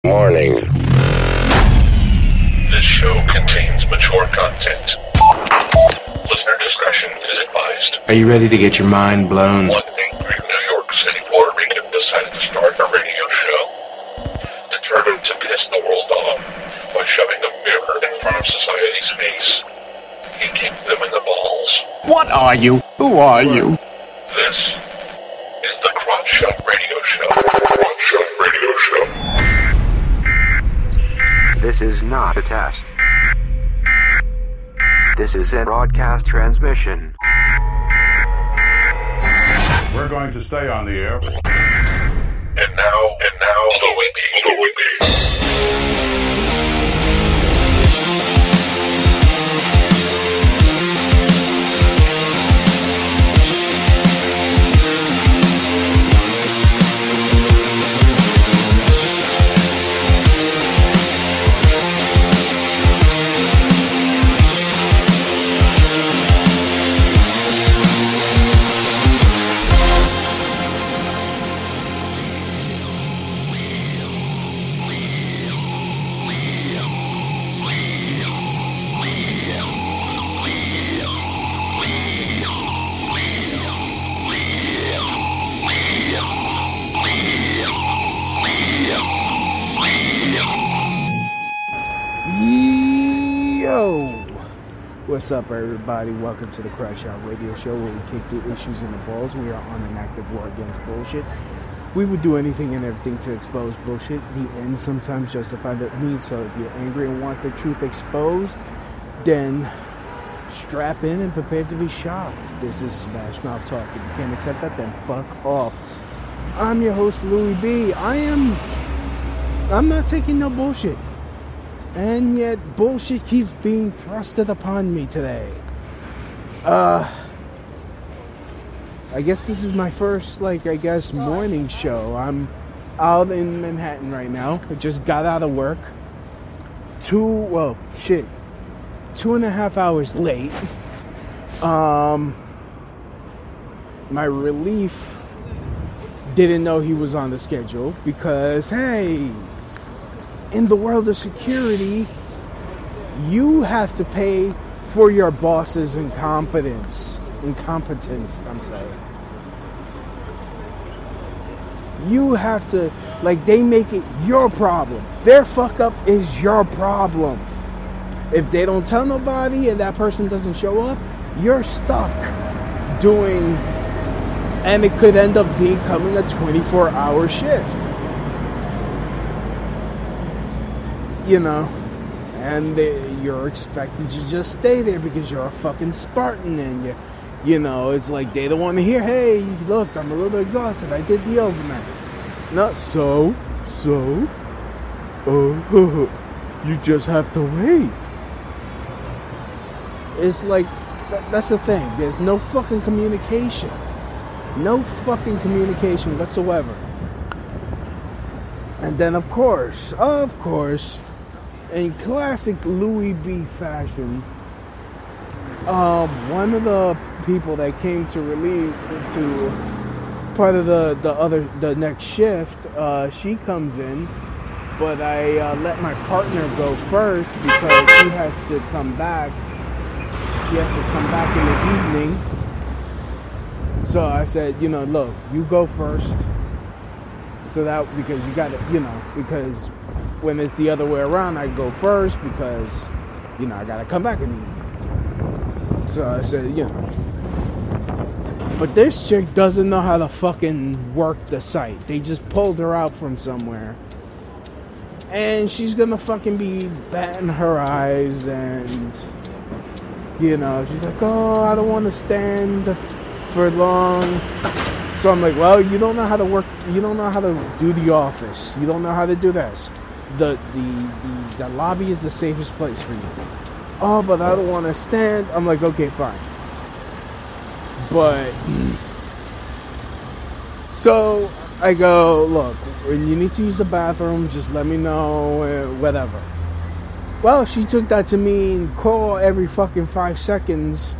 Morning. This show contains mature content. Listener discretion is advised. Are you ready to get your mind blown? One angry New York City Puerto Rican decided to start a radio show, determined to piss the world off by shoving a mirror in front of society's face. He kicked them in the balls. What are you? Who are you? This is the Crotch Shot Radio Show. Crotch Shot Radio Show. This is not a test. This is a broadcast transmission. We're going to stay on the air. And now, Louie Bee. What's up, everybody? Welcome to the Crash Out Radio Show, where we kick through issues in the balls. We are on an active war against bullshit. We would do anything and everything to expose bullshit. The ends sometimes justify the means. So if you're angry and want the truth exposed, then strap in and prepare to be shocked. This is Smash Mouth Talk. If you can't accept that, then fuck off. I'm your host, Louie B. I'm not taking no bullshit. And yet, bullshit keeps being thrusted upon me today. I guess this is my first, morning show. I'm out in Manhattan right now. I just got out of work. 2.5 hours late. My relief didn't know he was on the schedule because, hey, in the world of security, you have to pay for your boss's incompetence. You have to, they make it your problem. Their fuck up is your problem. If they don't tell nobody and that person doesn't show up, you're stuck doing, and it could end up becoming a 24-hour shift. And you're expected to just stay there because you're a fucking Spartan, and it's like they don't want to hear, hey, look, I'm a little exhausted, I did the overnight. Not so, you just have to wait. It's like, that's the thing, there's no fucking communication. No fucking communication whatsoever. And then, of course, in classic Louie B fashion, one of the people that came to relieve to part of the next shift, she comes in, but I let my partner go first because he has to come back. He has to come back in the evening. So I said, look, you go first. So that, because you got to, because when it's the other way around, I go first because, I got to come back in the evening. So I said, But this chick doesn't know how to fucking work the site. They just pulled her out from somewhere. And she's going to fucking be batting her eyes and, she's like, oh, I don't want to stand for long. So I'm like, well, you don't know how to work. You don't know how to do the office. You don't know how to do this. The lobby is the safest place for you. Oh, but I don't want to stand. I'm like, okay, fine. But so I go, look, when you need to use the bathroom, just let me know, whatever. Well, she took that to mean call every fucking 5 seconds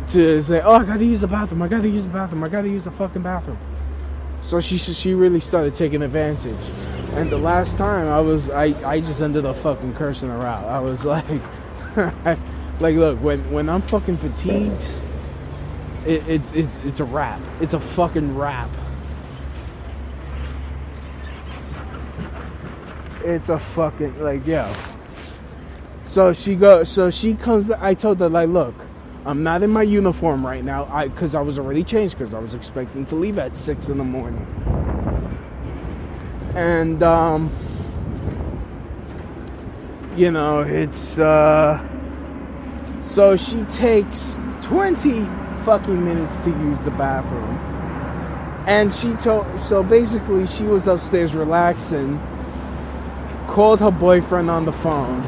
to say, oh, I gotta use the bathroom, I gotta use the fucking bathroom. So she really started taking advantage. And the last time I just ended up fucking cursing her out. I was like, like, look, when I'm fucking fatigued, it's a wrap. It's a fucking wrap. It's a fucking, like, yo. So she comes back. I told her, like, look, I'm not in my uniform right now. Because I was already changed, because I was expecting to leave at 6 in the morning. And, you know, it's, so she takes 20 fucking minutes to use the bathroom. And so basically she was upstairs relaxing, called her boyfriend on the phone,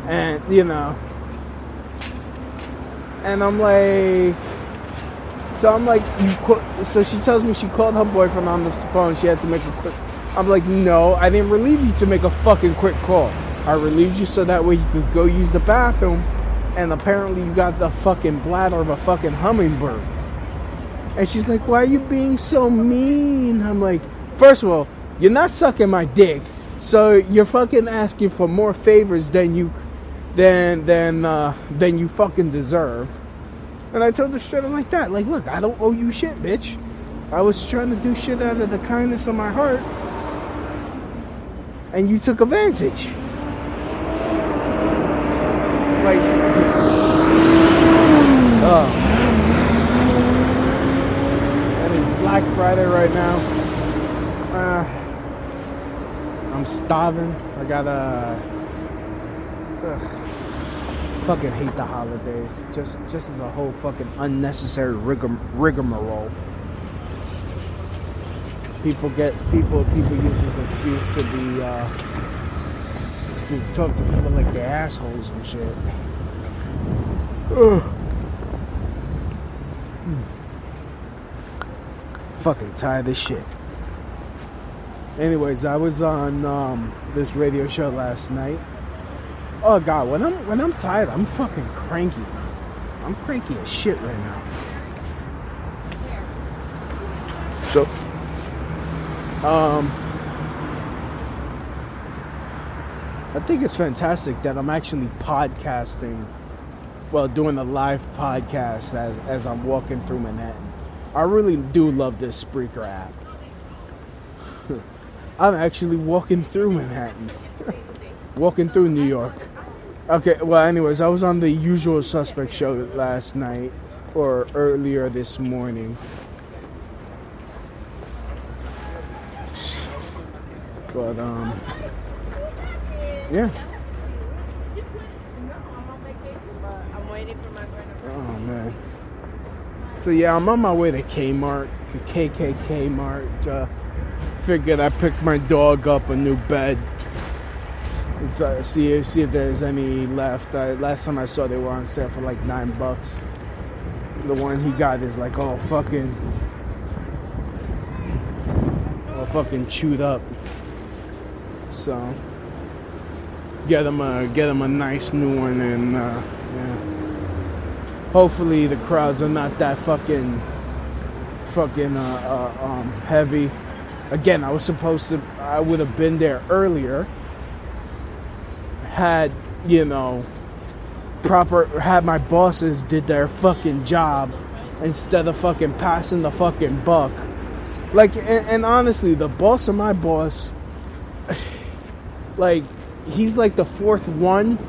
and, you know, and I'm like, so she tells me she called her boyfriend on the phone, she had to make a quick, I'm like, no, I didn't relieve you to make a fucking quick call. I relieved you so that way you could go use the bathroom, and apparently you got the fucking bladder of a fucking hummingbird. And she's like, why are you being so mean? I'm like, first of all, you're not sucking my dick, so you're fucking asking for more favors than you fucking deserve. And I told her straight up like that, like, look, I don't owe you shit, bitch. I was trying to do shit out of the kindness of my heart, and you took advantage. Like, oh, and it's Black Friday right now. I'm starving. I gotta fucking hate the holidays. Just as a whole fucking unnecessary rigmarole. People use this excuse to be to talk to people like they're assholes and shit. Ugh. Fucking tired of this shit. Anyways, I was on this radio show last night. Oh god, when I'm tired, I'm fucking cranky. I'm cranky as shit right now. So, I think it's fantastic that I'm actually podcasting, well, doing a live podcast as I'm walking through Manhattan. I really do love this Spreaker app. I'm actually walking through Manhattan. Walking through New York. Okay, well, anyways, I was on the Usual Suspect show last night, or earlier this morning. But, yeah. Oh, man. So, yeah, I'm on my way to Kmart, to KKK Mart. Figured I picked my dog up a new bed. See if there's any left. Last time I saw they were on sale for like $9. The one he got is like all fucking chewed up. So get him a nice new one, and yeah. Hopefully the crowds are not that fucking heavy. Again, I would have been there earlier had, you know, had my bosses did their fucking job instead of fucking passing the fucking buck. Like, and honestly, the boss of my boss, like, he's like the fourth one.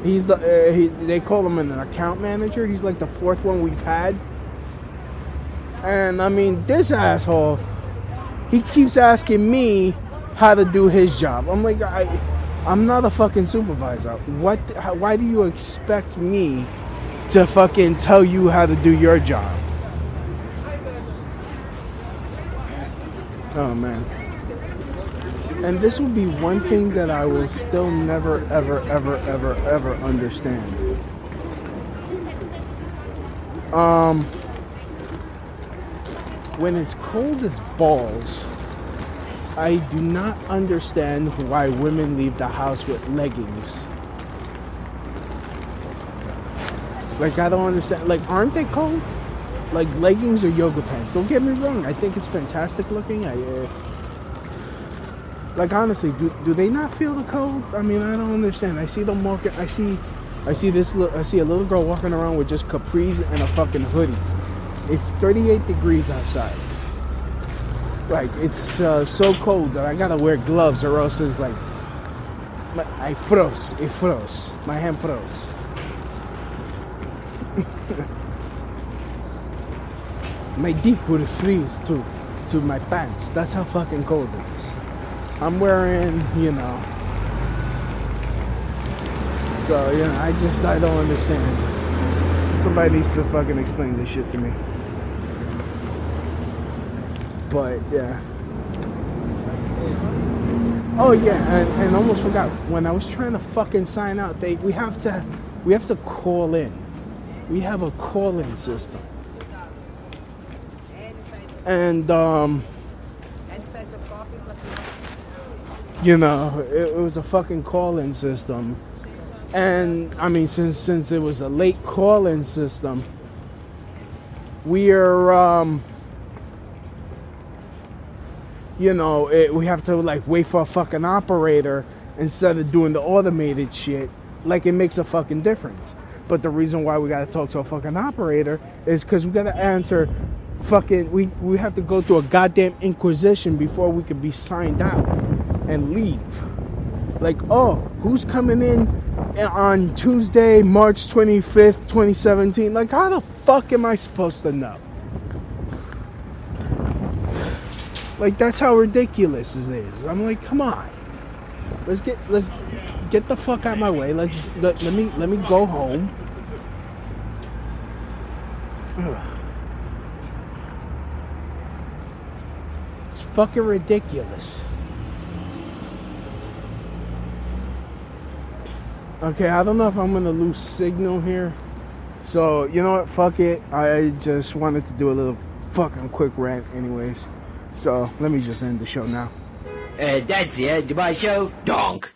He's they call him an account manager. He's like the fourth one we've had. And I mean, this asshole, he keeps asking me how to do his job. I'm like, I'm not a fucking supervisor. Why do you expect me to fucking tell you how to do your job? Oh, man. And this will be one thing that I will still never, ever, ever, ever, ever understand. When it's cold as balls, I do not understand why women leave the house with leggings. Like, I don't understand. Like, aren't they cold? Like, leggings or yoga pants. Don't get me wrong. I think it's fantastic looking. Like, honestly, do they not feel the cold? I mean, I don't understand. I see them walking. I see a little girl walking around with just capris and a fucking hoodie. It's 38 degrees outside. Like, it's so cold that I gotta wear gloves, or else it's like I froze. It froze. My hand froze. My dick would freeze to my pants. That's how fucking cold it is. I'm wearing, so, I don't understand. Somebody needs to fucking explain this shit to me. But, yeah. Oh, yeah, and almost forgot. When I was trying to fucking sign out, we have to call in. We have a call-in system. And, it was a fucking call-in system. And, I mean, since it was a late call-in system, we have to, like, wait for a fucking operator instead of doing the automated shit. Like, it makes a fucking difference. But the reason why we gotta talk to a fucking operator is because we gotta answer fucking... We have to go through a goddamn inquisition before we could be signed out and leave. Like, oh, who's coming in on Tuesday, March 25th, 2017? Like, how the fuck am I supposed to know? Like, that's how ridiculous this is. I'm like, come on. Let's get the fuck out of my way. Let me go home. Ugh. It's fucking ridiculous. Okay, I don't know if I'm gonna lose signal here. So, you know what? Fuck it. I just wanted to do a little fucking quick rant anyways. So, let me just end the show now. That's the end of my show. Donk.